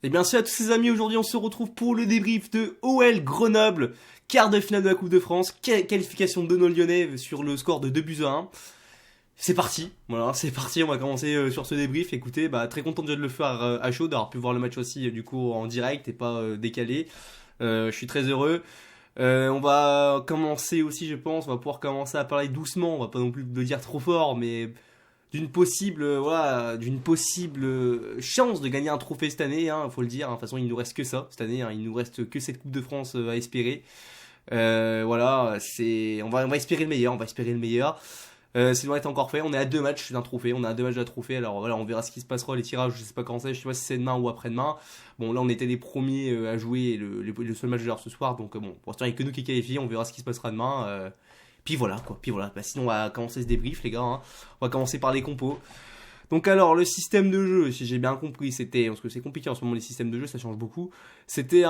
Et bien salut à tous ces amis, aujourd'hui on se retrouve pour le débrief de OL Grenoble, quart de finale de la Coupe de France, qualification de nos Lyonnais sur le score de 2 buts à 1. C'est parti, voilà, c'est parti, on va commencer sur ce débrief. Écoutez, très content déjà de le faire à chaud, d'avoir pu voir le match aussi du coup en direct et pas décalé. Je suis très heureux. On va commencer aussi, je pense, on va pouvoir commencer à parler doucement, on va pas non plus le dire trop fort, mais d'une possible chance de gagner un trophée cette année, hein, faut le dire. Hein. De toute façon, il nous reste que ça cette année. Hein, il nous reste que cette Coupe de France à espérer. On va espérer le meilleur. On va espérer le meilleur. Ça doit être encore fait. On est à deux matchs d'un trophée. On a deux matchs d'un trophée. Alors voilà, on verra ce qui se passera. Les tirages, je sais pas quand c'est. Je sais pas si c'est demain ou après-demain. Bon, là, on était les premiers à jouer le seul match de l'heure ce soir. Donc bon, pour l'instant, il n'y a que nous qui qualifions. On verra ce qui se passera demain. Puis voilà quoi, puis voilà. Sinon on va commencer ce débrief les gars, hein. On va commencer par les compos. Donc alors le système de jeu, si j'ai bien compris, c'était parce que c'est compliqué en ce moment les systèmes de jeu, ça change beaucoup. C'était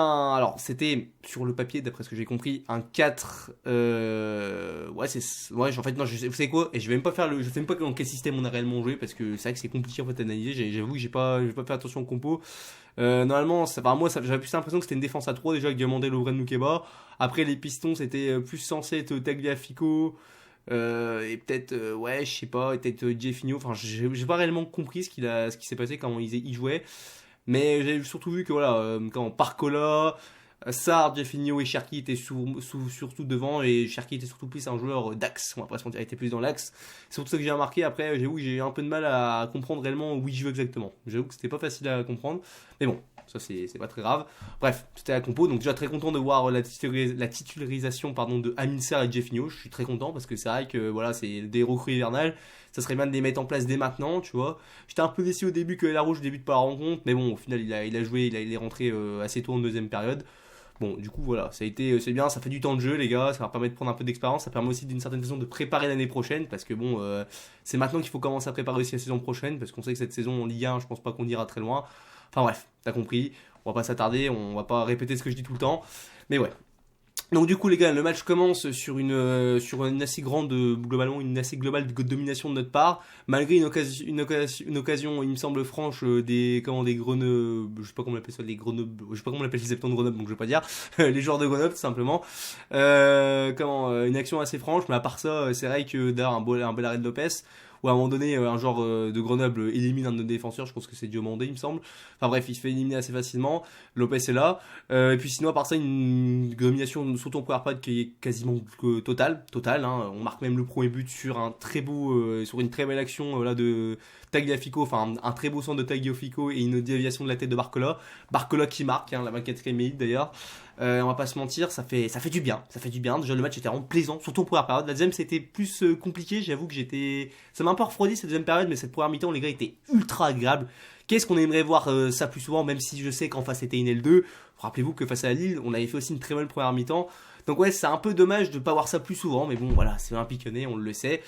sur le papier d'après ce que j'ai compris un 4 en fait non, vous savez quoi, et je vais même pas faire je sais même pas dans quel système on a réellement joué parce que c'est vrai que c'est compliqué en fait à analyser, j'avoue que j'ai pas fait attention au compo. Normalement, j'avais plus l'impression que c'était une défense à 3 déjà avec Diamandé, Lovren, Loukeba. Après, les Pistons, c'était plus censé être Tagliafico. Et peut-être, ouais, je sais pas, peut-être Jeffinho. Enfin, j'ai pas réellement compris ce qui s'est passé quand ils jouaient. Mais j'ai surtout vu que voilà, quand Parcola, Sarr, Jeffinho et Cherki étaient surtout devant. Et Cherki était surtout plus un joueur d'axe. On va pas se mentir, il était plus dans l'axe. C'est surtout ça que j'ai remarqué. Après, j'avoue que j'ai eu un peu de mal à comprendre réellement où il joue exactement. J'avoue que c'était pas facile à comprendre. Mais bon, ça c'est pas très grave. Bref, c'était la compo, donc déjà très content de voir la titularisation de Amin Sarr et Jeffinho. Je suis très content parce que c'est vrai que voilà, c'est des recrues hivernales. Ça serait bien de les mettre en place dès maintenant, tu vois. J'étais un peu déçu au début que Larouche débute pas la rencontre, mais bon, au final il a joué, il est rentré assez tôt en deuxième période. Bon, du coup voilà, c'est bien, ça fait du temps de jeu les gars, ça va permettre de prendre un peu d'expérience, ça permet aussi d'une certaine façon de préparer l'année prochaine, parce que bon, c'est maintenant qu'il faut commencer à préparer aussi la saison prochaine, parce qu'on sait que cette saison en Ligue 1, je pense pas qu'on ira très loin. Enfin bref, t'as compris, on va pas s'attarder, on va pas répéter ce que je dis tout le temps, mais ouais. Donc du coup les gars, le match commence sur une assez grande, globalement une assez globale domination de notre part, malgré une occasion il me semble franche des Grenoble, je sais pas comment on appelle ça, les Grenoble, je sais pas comment on appelle les habitants de Grenoble, donc je vais pas dire, les joueurs de Grenoble tout simplement, une action assez franche, mais à part ça, c'est vrai que d'ailleurs un bel arrêt de Lopez, où à un moment donné, un joueur de Grenoble élimine un de nos défenseurs, je pense que c'est Diomandé, il me semble. Enfin bref, il se fait éliminer assez facilement. Lopez est là. Et puis sinon, à part ça, une domination, surtout en première période, qui est quasiment totale. Hein. On marque même le premier but sur sur une très belle action là de Tagliafico, enfin un très beau centre de Tagliafico et une déviation de la tête de Barcola. Barcola qui marque, hein, la 24e minute d'ailleurs. On va pas se mentir, ça fait du bien. Ça fait du bien. Déjà, le match était vraiment plaisant, surtout en première période. La deuxième, c'était plus compliqué. J'avoue que ça m'a un peu refroidi cette deuxième période, mais cette première mi-temps, les gars étaient ultra agréables. Qu'est-ce qu'on aimerait voir ça plus souvent, même si je sais qu'en face c'était une L2. Rappelez-vous que face à Lille, on avait fait aussi une très bonne première mi-temps. Donc ouais, c'est un peu dommage de ne pas voir ça plus souvent, mais bon, voilà, c'est Olympique Lyonnais, on le sait.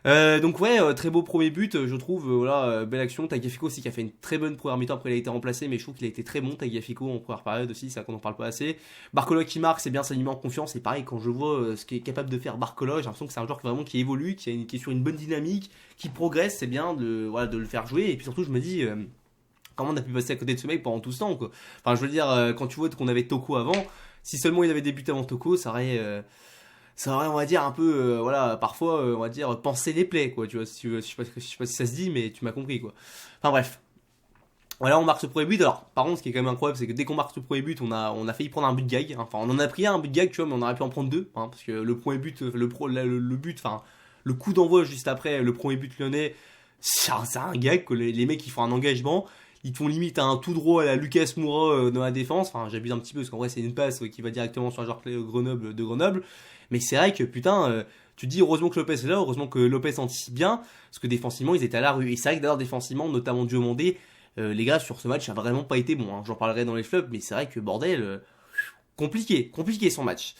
Donc ouais, très beau premier but, je trouve, belle action. Tagliafico aussi qui a fait une très bonne première mi-temps, après il a été remplacé, mais je trouve qu'il a été très bon, Tagliafico en première période aussi, c'est ça qu'on en parle pas assez. Barcola qui marque, c'est bien, ça lui met en confiance, et pareil, quand je vois ce qu'est capable de faire Barcola, j'ai l'impression que c'est un joueur qui évolue, qui est sur une bonne dynamique, qui progresse, c'est bien de le faire jouer, et puis surtout je me dis... comment on a pu passer à côté de ce mec pendant tout ce temps quoi. Enfin je veux dire, quand tu vois qu'on avait Toko avant, si seulement il avait débuté avant Toko, ça aurait, on va dire, un peu, parfois, on va dire, penser les plaies, quoi, tu vois, si tu veux, je sais pas si ça se dit, mais tu m'as compris, quoi. Enfin bref. Voilà, on marque ce premier but. Alors, par contre, ce qui est quand même incroyable, c'est que dès qu'on marque ce premier but, on a failli prendre un but de gag. Enfin, on en a pris un but de gag, tu vois, mais on aurait pu en prendre deux, hein, parce que le premier but, le but, enfin, le coup d'envoi juste après le premier but lyonnais, c'est un gag, que les mecs, ils font un engagement. Ils te font limite un tout droit à la Lucas Moura dans la défense. Enfin, j'abuse un petit peu parce qu'en vrai, c'est une passe qui va directement sur un joueur de Grenoble. Mais c'est vrai que putain, tu te dis heureusement que Lopez est là, heureusement que Lopez anticipe bien, parce que défensivement, ils étaient à la rue. Et c'est vrai que d'ailleurs, défensivement, notamment Diomandé, les gars, sur ce match, ça a vraiment pas été bon. Hein. J'en parlerai dans les flops, mais c'est vrai que bordel, compliqué son match.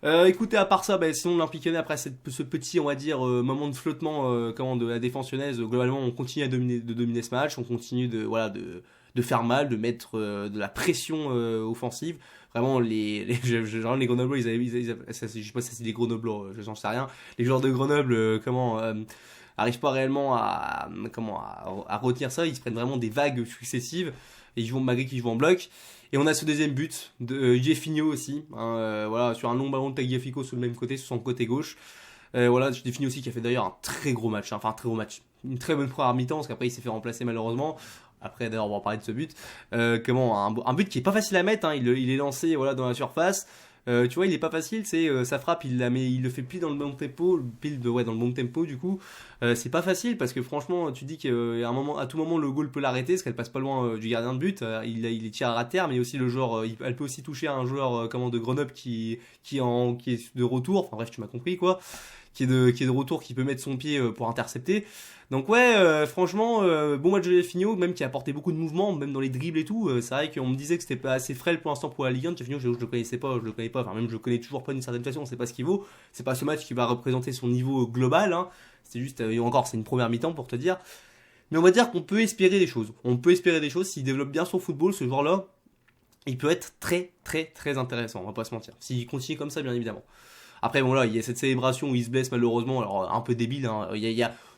Écoutez, à part ça, sinon l'Olympique Lyonnais après ce petit, on va dire, moment de flottement, de la défense lyonnaise, globalement, on continue de dominer ce match, on continue de faire mal, de mettre de la pression offensive. Vraiment, les Grenoblois, je sais pas si c'est des Grenoblois, j'en sais rien. Les joueurs de Grenoble, arrivent pas réellement à retenir ça, ils se prennent vraiment des vagues successives. et malgré qu'ils jouent en bloc. Et on a ce deuxième but de Jefinho aussi, hein, voilà, sur un long ballon de Tagliafico sur le même côté, sur son côté gauche. Voilà, Jefinho aussi qui a fait d'ailleurs un très gros match, hein, enfin un très gros match, une très bonne première mi-temps, parce qu'après il s'est fait remplacer malheureusement. Après d'ailleurs on va parler de ce but. Un but qui est pas facile à mettre, hein, il est lancé voilà, dans la surface. Tu vois, il est pas facile, sa frappe, il le fait pile dans le bon tempo, dans le bon tempo du coup. C'est pas facile parce que franchement, tu dis qu'à un moment, à tout moment, le goal peut l'arrêter parce qu'elle passe pas loin du gardien de but. Il tire à terre, mais aussi le joueur, elle peut aussi toucher un joueur de Grenoble qui est de retour. Enfin bref, tu m'as compris quoi. Qui est de retour, qui peut mettre son pied pour intercepter. Donc ouais, franchement, bon match de Jefinho, même qui a apporté beaucoup de mouvements, même dans les dribbles et tout. C'est vrai qu'on me disait que c'était pas assez frêle pour l'instant pour la Ligue 1. Jefinho, je le connaissais pas, je le connais pas, enfin même je le connais toujours pas d'une certaine façon, on sait pas ce qu'il vaut. C'est pas ce match qui va représenter son niveau global, hein. C'est juste, et encore, c'est une première mi-temps pour te dire. Mais on va dire qu'on peut espérer des choses. On peut espérer des choses s'il développe bien son football, ce joueur-là. Il peut être très très très intéressant, on va pas se mentir. S'il continue comme ça, bien évidemment. Après, bon là, il y a cette célébration où il se blesse malheureusement, alors un peu débile, hein.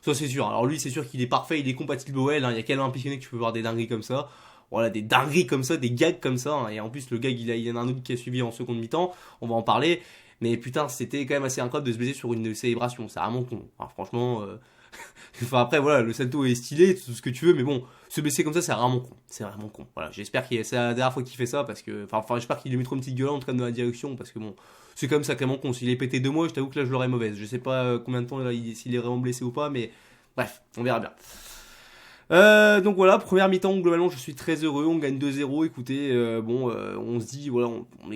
Ça c'est sûr. Alors lui, c'est sûr qu'il est parfait, il est compatible OL, hein. Il y a qu'à l'impressionner que tu peux voir des dingueries comme ça. Voilà, des dingueries comme ça, des gags comme ça, hein. Et en plus, le gag, il y en a un autre qui a suivi en seconde mi-temps, on va en parler. Mais putain, c'était quand même assez incroyable de se blesser sur une célébration, c'est vraiment con. Enfin, franchement, enfin après, voilà, le salto est stylé, tout ce que tu veux, mais bon, se blesser comme ça, c'est vraiment con. C'est vraiment con. Voilà, j'espère que c'est la dernière fois qu'il fait ça, parce que, enfin, j'espère qu'il lui mettra une petite gueule en tout cas dans la direction, parce que bon, c'est quand même sacrément con. S'il est pété 2 mois, je t'avoue que là, je l'aurais mauvaise. Je sais pas combien de temps là, s'il est vraiment blessé ou pas, mais bref, on verra bien. Donc voilà, première mi-temps, globalement, je suis très heureux. On gagne 2-0. Écoutez, on se dit, voilà,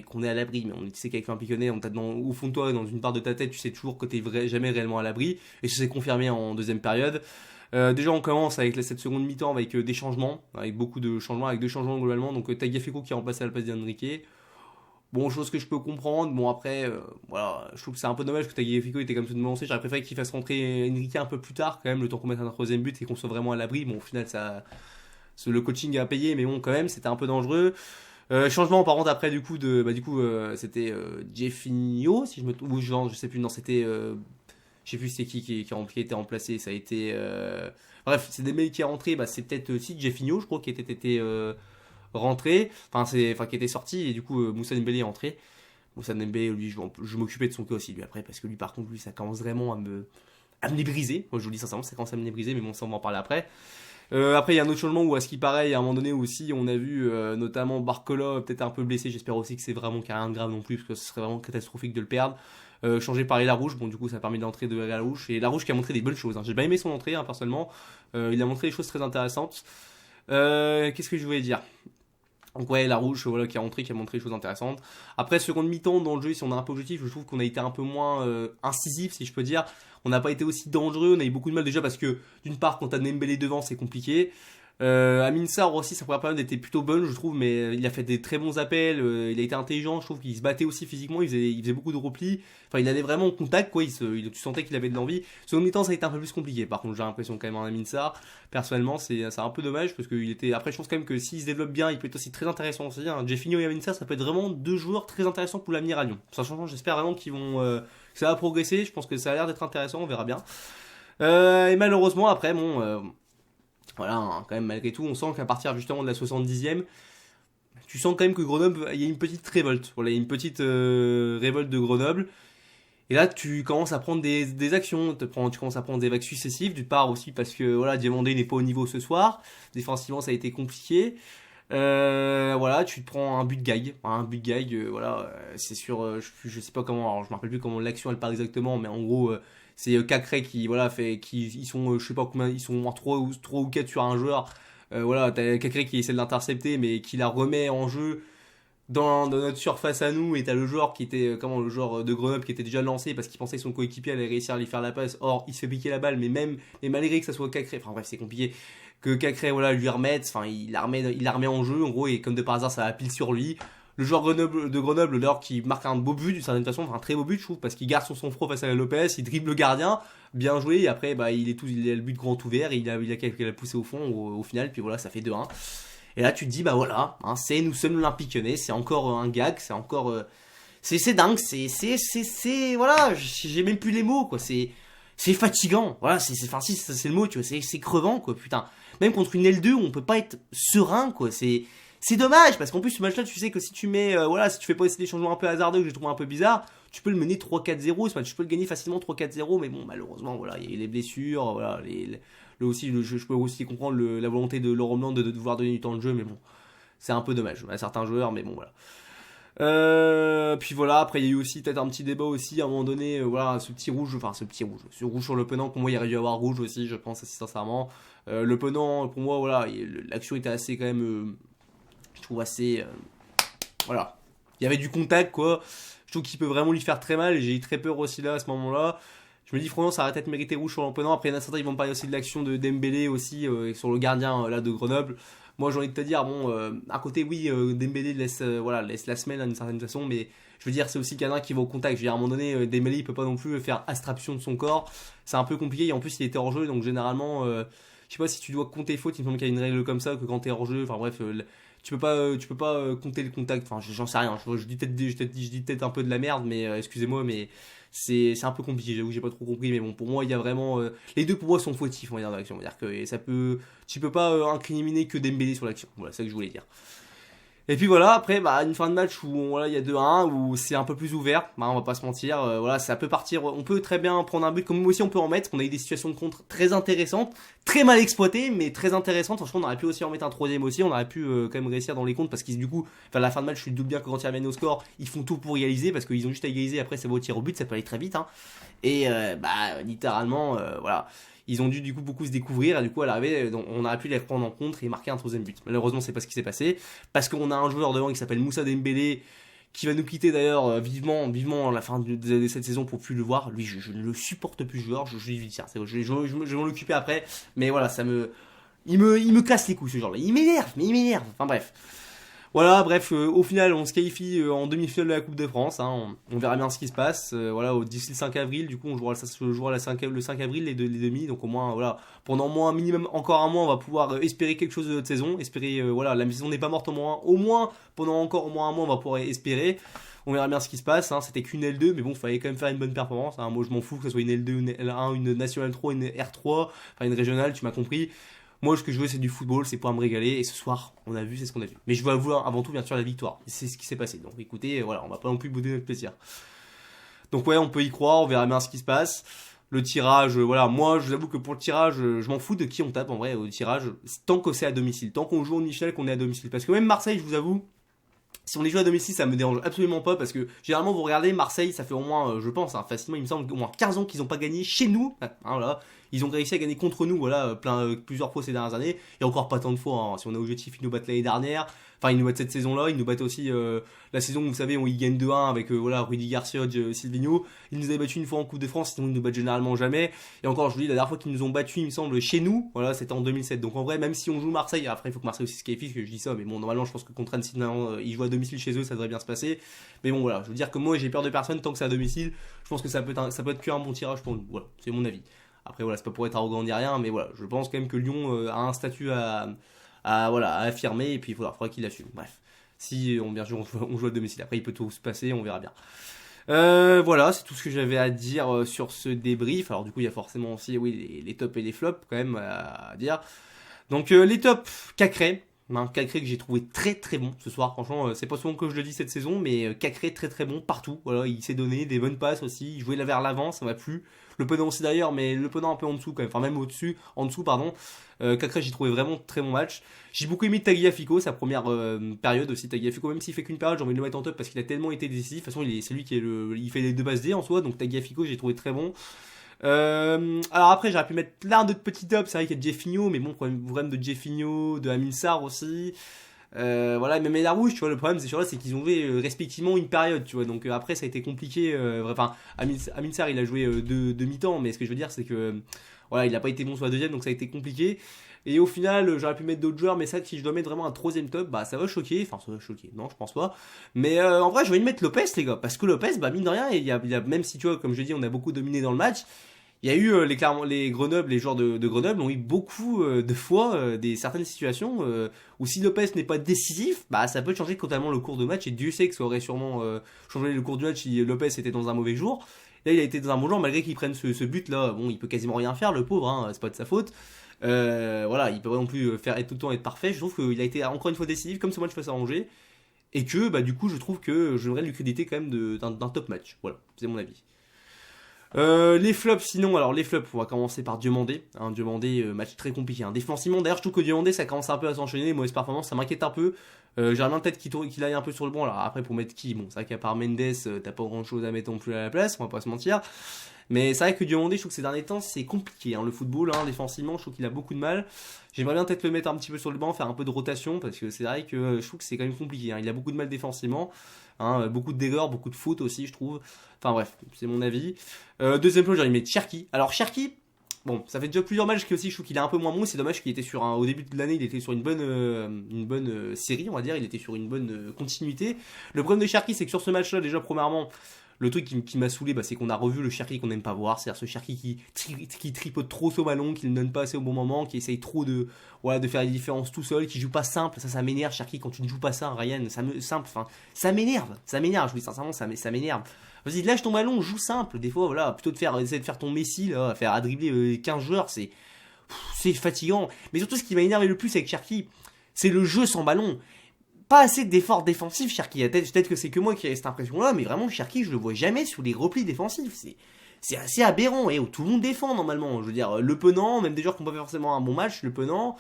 qu'on est à l'abri, mais on sait qu'avec un piconnet, au fond de toi, dans une part de ta tête, tu sais toujours que t'es jamais réellement à l'abri. Et ça s'est confirmé en deuxième période. Déjà, on commence avec cette seconde mi-temps avec des changements, avec beaucoup de changements, avec 2 changements globalement. Donc Tagliafico qui a remplacé à la place d'Enrique. Bon, chose que je peux comprendre. Bon, après, voilà, je trouve que c'est un peu dommage que Tagliafico était comme ça de me lancer. J'aurais préféré qu'il fasse rentrer Enrique un peu plus tard, quand même, le temps qu'on mette un troisième but et qu'on soit vraiment à l'abri. Bon, au final, le coaching a payé, mais bon, quand même, c'était un peu dangereux. Changement, par contre, après, c'était Jefinho, si je me trompe, ou genre, je sais plus, non, c'était, je sais plus c'est qui était remplacé. Ça a été, bref, c'est des mecs qui est rentré. Bah, c'est peut-être aussi Jefinho, je crois, qui était rentré, qui était sorti, et du coup Moussa Dembélé est entré. Moussa Dembélé, lui, je m'occupais de son cas aussi lui après, parce que lui par contre lui ça commence vraiment à me les briser. Moi je vous le dis sincèrement, ça commence à me les briser, mais bon ça on va en parler après. Après il y a un autre changement où à ce qui paraît à un moment donné aussi on a vu notamment Barcola peut-être un peu blessé. J'espère aussi que c'est vraiment qu'il n'y a rien de grave non plus, parce que ce serait vraiment catastrophique de le perdre. Changé par Larouche, bon du coup ça a permis d'entrer de Larouche, et Larouche qui a montré des bonnes choses, hein. J'ai bien aimé son entrée, hein, personnellement. Il a montré des choses très intéressantes. Qu'est-ce que je voulais dire? Donc ouais, Larouche, voilà, qui a montré des choses intéressantes. Après, seconde mi-temps, dans le jeu, si on est un peu objectif, je trouve qu'on a été un peu moins incisif, si je peux dire. On n'a pas été aussi dangereux, on a eu beaucoup de mal déjà parce que, d'une part, quand t'as Dembélé devant, c'est compliqué. Amin Sarr aussi, sa première période était plutôt bonne, je trouve, mais il a fait des très bons appels, il a été intelligent, je trouve qu'il se battait aussi physiquement, il faisait beaucoup de replis. Enfin, il allait vraiment au contact, quoi, tu sentais qu'il avait de l'envie. Seconde mi-temps, ça a été un peu plus compliqué, par contre, j'ai l'impression quand même en Amin Sarr. Personnellement, c'est un peu dommage, parce qu'il était. Après, je pense quand même que s'il se développe bien, il peut être aussi très intéressant aussi, hein. Jefinho et Amin Sarr, ça peut être vraiment 2 joueurs très intéressants pour l'avenir à Lyon. Sachant, j'espère vraiment que ça va progresser, je pense que ça a l'air d'être intéressant, on verra bien. Et malheureusement, après, voilà, hein, quand même, malgré tout, on sent qu'à partir justement de la 70e, tu sens quand même que Grenoble, il y a une petite révolte. Voilà, il y a une petite révolte de Grenoble. Et là, tu commences à prendre des actions, tu commences à prendre des vagues successives, d'une part aussi parce que voilà, Diamandé n'est pas au niveau ce soir. Défensivement, ça a été compliqué. Voilà, tu te prends un but de gag. Voilà, c'est sûr, je sais pas comment, alors je me rappelle plus comment l'action elle part exactement, mais en gros, c'est Cacré qui voilà ils sont je sais pas combien, ils sont en 3 ou 4 sur un joueur. Voilà, t'as Cacré qui essaie de l'intercepter mais qui la remet en jeu dans notre surface à nous, et t'as le joueur qui était le joueur de Grenoble qui était déjà lancé parce qu'il pensait que son coéquipier allait réussir à lui faire la passe. Or, il se fait piquer la balle, mais malgré que ça soit Cacré, enfin bref, c'est compliqué que Cacré voilà lui remette, enfin il la remet en jeu en gros, et comme de par hasard ça va pile sur lui. Le joueur de Grenoble, d'ailleurs, qui marque un beau but d'une certaine façon, enfin un très beau but je trouve, parce qu'il garde son sang-froid face à la Lopez, il dribble le gardien, bien joué, et après bah il a le but grand ouvert, et il a poussé au fond au final, puis voilà, ça fait 2-1. Et là tu te dis bah voilà, hein, nous sommes l'Olympique Lyonnais, c'est encore un gag, c'est encore c'est dingue, c'est voilà, j'ai même plus les mots quoi, c'est fatigant, voilà, c'est le mot, tu vois, c'est crevant quoi, putain. même contre une L2, on peut pas être serein, quoi. C'est dommage, parce qu'en plus, ce match-là, tu sais que si tu mets, si tu fais pas essayer des changements un peu hasardeux que j'ai trouvé un peu bizarre, tu peux le mener 3-4-0, ce match, tu peux le gagner facilement 3-4-0, mais bon, malheureusement, voilà, il y a eu les blessures, voilà, je peux aussi comprendre la volonté de Laurent Blanc de vouloir donner du temps de jeu, mais bon, c'est un peu dommage à certains joueurs, mais bon, voilà. Puis voilà, après il y a eu aussi peut-être un petit débat aussi à un moment donné, ce rouge sur le penant, pour moi il aurait dû y avoir rouge aussi, je pense assez sincèrement. Le penant, pour moi, voilà, l'action était assez quand même, je trouve assez, voilà, il y avait du contact quoi. Je trouve qu'il peut vraiment lui faire très mal et j'ai eu très peur aussi là à ce moment-là. Je me dis franchement ça aurait peut-être mérité rouge sur le penant. Après il y en a certains ils vont me parler aussi de l'action de Dembélé aussi sur le gardien là de Grenoble. Moi j'ai envie de te dire bon à côté oui Dembélé laisse la semelle d'une certaine façon, mais je veux dire c'est aussi quelqu'un qui va au contact. Je veux dire à un moment donné Dembélé il peut pas non plus faire abstraction de son corps. C'est un peu compliqué et en plus il était hors jeu donc généralement je sais pas si tu dois compter faute, il me semble qu'il y a une règle comme ça que quand t'es hors jeu, enfin bref tu peux pas compter le contact. Enfin j'en sais rien. Je dis peut-être un peu de la merde mais excusez-moi mais c'est un peu compliqué, j'avoue, j'ai pas trop compris, mais bon, pour moi, il y a vraiment. Les deux, pour moi, sont fautifs, on va dire, dans l'action. On va dire que ça peut. Tu peux pas incriminer que Dembélé sur l'action. Voilà, c'est ça que je voulais dire. Et puis voilà, après, bah, une fin de match où voilà, il y a 2-1, où c'est un peu plus ouvert, bah, on va pas se mentir, voilà, ça peut partir, on peut très bien prendre un but, comme aussi on peut en mettre, on a eu des situations de contre très intéressantes, très mal exploitées, mais très intéressantes, franchement on aurait pu aussi en mettre un troisième aussi, on aurait pu quand même réussir dans les comptes, parce qu'ils du coup, enfin la fin de match, je suis doute bien que quand ils reviennent au score, ils font tout pour égaliser, parce qu'ils ont juste à égaliser, après ça va au tir au but, ça peut aller très vite, hein, et bah littéralement, voilà. Ils ont dû du coup beaucoup se découvrir et du coup à l'arrivée on aurait pu les reprendre en contre et marquer un troisième but. Malheureusement c'est pas ce qui s'est passé parce qu'on a un joueur devant qui s'appelle Moussa Dembélé qui va nous quitter d'ailleurs vivement à la fin de cette saison pour plus le voir. Lui je ne le supporte plus ce joueur, je lui dis tiens, je vais m'en occuper après, mais voilà il me casse les couilles ce genre là, il m'énerve, enfin bref. Voilà, bref, au final, on se qualifie en demi-finale de la Coupe de France. Hein, on verra bien ce qui se passe. Voilà, d'ici le 5 avril, du coup, on jouera le 5 avril, les demi. Donc, au moins, voilà, pendant moins, minimum encore un mois, on va pouvoir espérer quelque chose de notre saison. Espérer, voilà, la saison n'est pas morte au moins, pendant encore au moins un mois, on va pouvoir espérer. On verra bien ce qui se passe. Hein, c'était qu'une L2, mais bon, il fallait quand même faire une bonne performance. Hein. Moi, je m'en fous que ce soit une L2, une L1, une Nationale 3, une R3, enfin une régionale, tu m'as compris. Moi, ce que je veux, c'est du football, c'est pour me régaler. Et ce soir, on a vu, c'est ce qu'on a vu. Mais je veux avoir avant tout, bien sûr, la victoire. Et c'est ce qui s'est passé. Donc, écoutez, voilà, on va pas non plus bouder notre plaisir. Donc, ouais, on peut y croire. On verra bien ce qui se passe. Le tirage, voilà, moi, je vous avoue que pour le tirage, je m'en fous de qui on tape en vrai au tirage. Tant que c'est à domicile, tant qu'on joue au Michel, qu'on est à domicile. Parce que même Marseille, je vous avoue. Si on les joue à domicile, ça me dérange absolument pas parce que généralement vous regardez Marseille, ça fait au moins, je pense, hein, facilement, il me semble au moins 15 ans qu'ils n'ont pas gagné chez nous. Hein, voilà. Ils ont réussi à gagner contre nous, voilà, plusieurs fois ces dernières années. Et encore pas tant de fois. Hein. Si on est objectif, ils nous battent l'année dernière. Enfin, ils nous battent cette saison-là. Ils nous battent aussi la saison où vous savez où ils gagnent 2-1 avec voilà Rudy Garcia, Silvino. Ils nous avaient battu une fois en Coupe de France, sinon ils nous battent généralement jamais. Et encore, je vous dis, la dernière fois qu'ils nous ont battu, il me semble, chez nous, voilà, c'était en 2007. Donc en vrai, même si on joue Marseille, après il faut que Marseille aussi se qualifie, parce que je dis ça, mais bon, normalement, je pense que contre Annecy, ils jouent à domicile chez eux, ça devrait bien se passer. Mais bon, voilà, je veux dire que moi, j'ai peur de personne tant que c'est à domicile. Je pense que ça peut être qu'un bon tirage pour nous. Voilà, c'est mon avis. Après, voilà, c'est pas pour être arrogant ni rien, mais voilà, je pense quand même que Lyon a un statut voilà, à affirmer, et puis il faudra qu'il l'assume. Bref, si on, bien sûr, on joue à domicile. Après, il peut tout se passer, on verra bien. Voilà, c'est tout ce que j'avais à dire sur ce débrief. Alors, du coup, il y a forcément aussi oui, les tops et les flops, quand même, à dire. Donc, les tops, Cacré. Cacré que j'ai trouvé très très bon ce soir, franchement c'est pas souvent que je le dis cette saison, mais Cacré très très bon partout, voilà, il s'est donné des bonnes passes aussi, il jouait là vers l'avant, ça m'a plu, le penant aussi d'ailleurs, mais le penant un peu en dessous quand même, enfin même en dessous pardon, Cacré j'ai trouvé vraiment très bon match, j'ai beaucoup aimé Tagliafico, sa première période aussi, Tagliafico même s'il fait qu'une période, j'ai envie de le mettre en top parce qu'il a tellement été décisif, de toute façon c'est lui qui il fait les deux passes D en soi, donc Tagliafico j'ai trouvé très bon. Alors après j'aurais pu mettre plein d'autres petits tops, c'est vrai qu'il y a Jeffinho, mais bon problème de Jeffinho, de Amin Sarr aussi, voilà, même la rouge tu vois, le problème c'est qu'ils ont joué respectivement une période tu vois, donc après ça a été compliqué, enfin Amin Sarr il a joué deux mi-temps, mais ce que je veux dire c'est que voilà il a pas été bon sur la deuxième, donc ça a été compliqué. Et au final, j'aurais pu mettre d'autres joueurs, mais ça, si je dois mettre vraiment un troisième top, bah ça va choquer. Enfin, ça va choquer, non, je pense pas. Mais en vrai, je vais mettre Lopez, les gars. Parce que Lopez, bah mine de rien, même si tu vois, comme je dis, on a beaucoup dominé dans le match, il y a eu les Grenoble, les joueurs de Grenoble ont eu beaucoup de fois certaines situations où si Lopez n'est pas décisif, bah ça peut changer totalement le cours de match. Et Dieu sait que ça aurait sûrement changé le cours du match si Lopez était dans un mauvais jour. Là, il a été dans un bon jour, malgré qu'il prenne ce but là. Bon, il peut quasiment rien faire, le pauvre, hein, c'est pas de sa faute. Voilà, il peut pas non plus être tout le temps être parfait. Je trouve qu'il a été encore une fois décisif comme ce match face à Angers. Et que du coup je trouve que je donnerais lui créditer quand même d'un top match. Voilà, c'est mon avis. Les flops sinon, alors les flops, on va commencer par Diomandé. Diomandé, match très compliqué. Défensivement, d'ailleurs je trouve que Diomandé ça commence un peu à s'enchaîner, mauvaise performance, ça m'inquiète un peu. J'aimerais bien peut-être qu'il aille un peu sur le banc. Alors après pour mettre qui, bon c'est vrai qu'à part Mendes, t'as pas grand chose à mettre non plus à la place, on va pas se mentir. Mais c'est vrai que Diomandé, je trouve que ces derniers temps c'est compliqué, le football, défensivement je trouve qu'il a beaucoup de mal. J'aimerais bien peut-être le mettre un petit peu sur le banc, faire un peu de rotation, parce que c'est vrai que je trouve que c'est quand même compliqué, il a beaucoup de mal défensivement, beaucoup de dégâts, beaucoup de fautes aussi je trouve. Enfin bref, c'est mon avis. Deuxième plan, j'aurais mis Cherki. Alors Cherki, bon, ça fait déjà plusieurs matchs que aussi je trouve qu'il est un peu moins bon. C'est dommage qu'il était sur au début de l'année, il était sur une bonne série, on va dire. Il était sur une bonne continuité. Le problème de Cherki, c'est que sur ce match-là, déjà premièrement, le truc qui m'a saoulé, c'est qu'on a revu le Cherki qu'on n'aime pas voir. C'est-à-dire ce Cherki qui tripote trop au ballon, qui ne donne pas assez au bon moment, qui essaye trop de faire les différences tout seul, qui joue pas simple. Ça m'énerve, Cherki, quand tu ne joues pas ça, Ryan, ça m'énerve. Je vous dis sincèrement, ça m'énerve. Vas-y, lâche ton ballon, joue simple. Des fois, voilà, plutôt essayer de faire ton Messi, là, à dribbler 15 joueurs, c'est fatigant. Mais surtout, ce qui m'a énervé le plus avec Cherki, c'est le jeu sans ballon. Pas assez d'efforts défensifs, Cherki. Peut-être que c'est que moi qui ai cette impression-là, mais vraiment, Cherki, je le vois jamais sur les replis défensifs. C'est assez aberrant, tout le monde défend normalement. Je veux dire, Le Penant, même des joueurs qui n'ont pas fait forcément un bon match, Le Penant.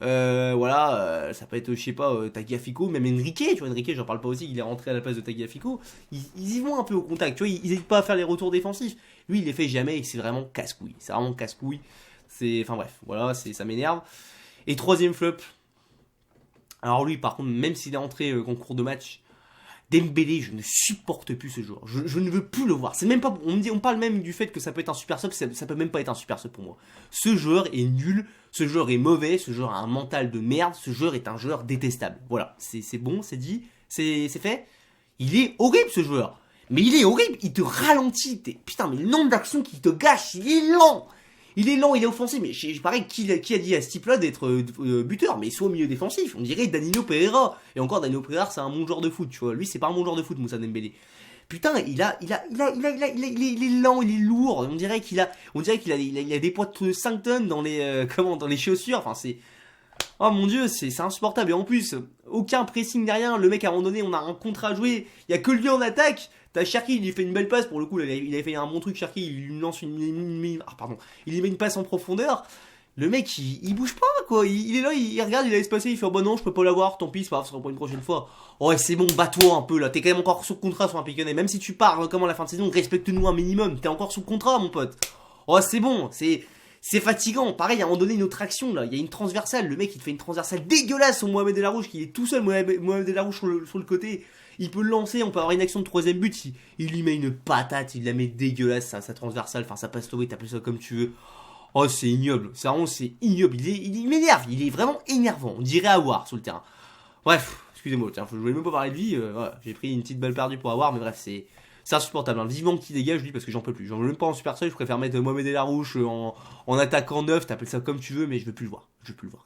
Ça peut être, je sais pas, Tagliafico, même Enrique, tu vois, Enrique, j'en parle pas aussi, il est rentré à la place de Tagliafico. Ils y vont un peu au contact, tu vois, ils n'hésitent pas à faire les retours défensifs. Lui, il les fait jamais, et c'est vraiment casse-couille. Enfin bref, voilà, ça m'énerve. Et troisième flop. Alors lui, par contre, même s'il est entré en cours de match, Dembélé, je ne supporte plus ce joueur. Je ne veux plus le voir. C'est même pas. On parle même du fait que ça peut être un super sub. Ça peut même pas être un super sub pour moi. Ce joueur est nul. Ce joueur est mauvais. Ce joueur a un mental de merde. Ce joueur est un joueur détestable. Voilà. C'est bon, c'est dit. C'est fait. Il est horrible ce joueur. Mais il est horrible. Il te ralentit. Putain, mais le nombre d'actions qu'il te gâche. Il est lent. Il est lent, il est offensif, mais pareil, qui a dit à ce type-là d'être buteur, mais soit au milieu défensif, on dirait Danilo Pereira. Et encore, Danilo Pereira, c'est un bon joueur de foot, tu vois. Lui, c'est pas un bon joueur de foot, Moussa Dembélé. Putain, il est lent, il est lourd. On dirait qu'il a des poids de 5 tonnes dans les chaussures. Enfin, oh mon dieu, c'est insupportable. Et en plus, aucun pressing derrière. Le mec, à un moment donné, on a un contre à jouer. Il y a que lui en attaque. T'as Cherki, il lui fait une belle passe. Pour le coup, il avait fait un bon truc. Cherki, il lui lance il lui met une passe en profondeur. Le mec, il bouge pas, quoi. Il est là, il regarde, il a espacé, il fait, oh bah non, je peux pas l'avoir, tant pis, c'est pas grave, ce sera pour une prochaine fois. Ouais, c'est bon, bats-toi un peu, là. T'es quand même encore sous contrat sur un piquonnet. Même si tu pars, comme à la fin de saison, respecte-nous un minimum. T'es encore sous contrat, mon pote. Oh, c'est bon, c'est fatigant. Pareil, à un moment donné, une autre action, là. Il y a une transversale. Le mec, il te fait une transversale dégueulasse au Mohamed El Arouche, qui est tout seul, Mohamed El Arouche sur le côté. Il peut le lancer, on peut avoir une action de troisième but. Il lui met une patate, il la met dégueulasse, sa transversale. Enfin, ça passe au t'appelles ça comme tu veux. Oh, c'est ignoble. C'est ignoble. Il m'énerve. Il est vraiment énervant. On dirait Aouar sur le terrain. Bref, excusez-moi. Tiens, je voulais même pas parler de lui. Voilà, j'ai pris une petite balle perdue pour Aouar, mais bref, c'est insupportable. Vivement qu'il dégage, lui, parce que j'en peux plus. J'en veux même pas en super seul. Je préfère mettre Mohamed El Arouche en attaquant neuf. T'appelles ça comme tu veux, mais je veux plus le voir.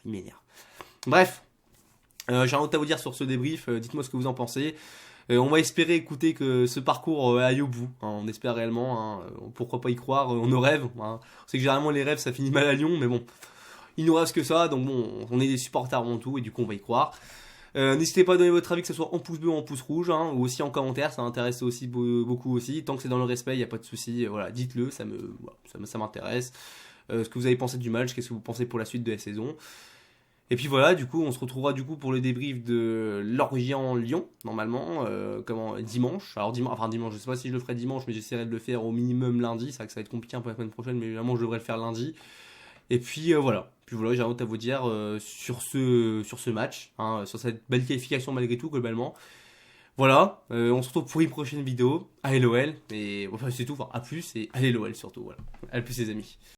Il m'énerve. Bref. J'ai un autre à vous dire sur ce débrief. Dites-moi ce que vous en pensez. On va espérer écouter que ce parcours aille au bout. On espère réellement. Pourquoi pas y croire. On nos rêve. On sait que généralement les rêves ça finit mal à Lyon, mais bon, il nous reste que ça. Donc bon, on est des supporters avant tout et du coup on va y croire. N'hésitez pas à donner votre avis, que ce soit en pouce bleu ou en pouce rouge, ou aussi en commentaire. Ça m'intéresse aussi beaucoup aussi. Tant que c'est dans le respect, il y a pas de souci. Voilà, dites-le, ça m'intéresse. Ce que vous avez pensé du match, qu'est-ce que vous pensez pour la suite de la saison. Et puis voilà, du coup, on se retrouvera pour le débrief de Lorient-Lyon, normalement, dimanche. Alors dimanche, je sais pas si je le ferai dimanche, mais j'essaierai de le faire au minimum lundi. C'est vrai que ça va être compliqué un peu la semaine prochaine, mais évidemment, je devrais le faire lundi. Et puis voilà. J'ai un autre à vous dire sur ce match, sur cette belle qualification malgré tout, globalement. Voilà, on se retrouve pour une prochaine vidéo. Allez l'OL, et enfin c'est tout, à plus, et allez l'OL surtout, voilà. Allez plus les amis.